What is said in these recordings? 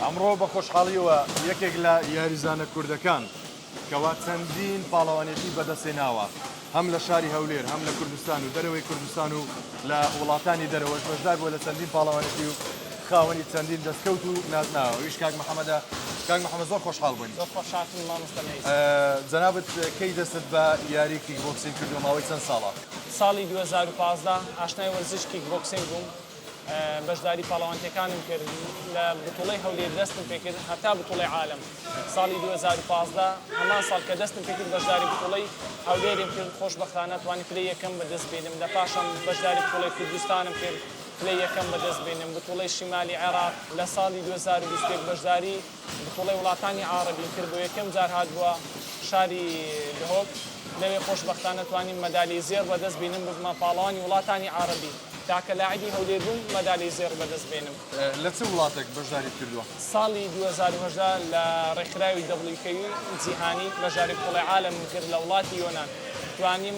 ئەمڕۆ بە خۆشحاڵیەوە یەکێک لە یاریزانە کوردەکان کەوا چەندین پاڵەوانێتی بەدەستێناوە هەم لە شاری هەولێر هەم لە کوردستان و دەرەوەی کوردستان و لە وڵاتانی دەرەوەش بەشدار بووە لە چەندین پاڵەوانێتی و خاوەنی چەندین دەستکەوت و نازناوە. ئەویش کاک محەممەدە. کاک محەممەد زۆر خۆشحاڵ بووین. زۆر خۆشحاڵم مامۆستا. جەنابەت کەی دەستت بە یاری کیکبۆکسینگ کردو ماوەی چەند ساڵە؟ ساڵی 2015 ئاشنای وەرزش کیکبۆکسینگ بووم. بەشداری پاڵەوانتەکانم کرد لە بتوڵەی هەولێر دەستم پێ کرد هەتا بتوڵەی عالم. ساڵی 2015 هەمان ساڵ کە دەستم پێ کرد بەشداری بتوڵەی هەولێرم کرد خۆشبەختانە توانی پلەی یەکەم بەدەست بێنم. لە پاشان بەشداری بتوڵەی کوردستانم کرد پلەی یەکەم بەدەست بێنم. بتوڵەی شیمالی عێراق لە ساڵی 2021 بەشداری بتوڵەی وڵاتانی عارەبیم کرد بۆ یەکەم جار هات بووە شاری دهۆک. لەوێ خۆشبەختانە توانیم مەدالی زێر بەدەست بێنم بە پاڵەوانی وڵاتانی عارەبی. تاکە لاعبی هەولێر بووم مەدالی زێر بەدەست بێنم. لە چ وڵاتێک بەشداری کردووە؟ ساڵی 2018 لە ڕێکخراوی WKU جیهانی بەشداری بتوڵەی عالم کرد لە وڵاتی یۆنان. توانیم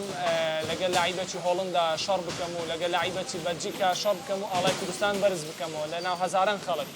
لەگەڵ لاعیبەکی هۆڵندا شەڕ بکەم و لەگەڵ لاعیبەکی بەلجیکا شەڕ بکەم و ئاڵای کوردستان بەرز بکەمەوە لە ناو هەزاران خەڵک.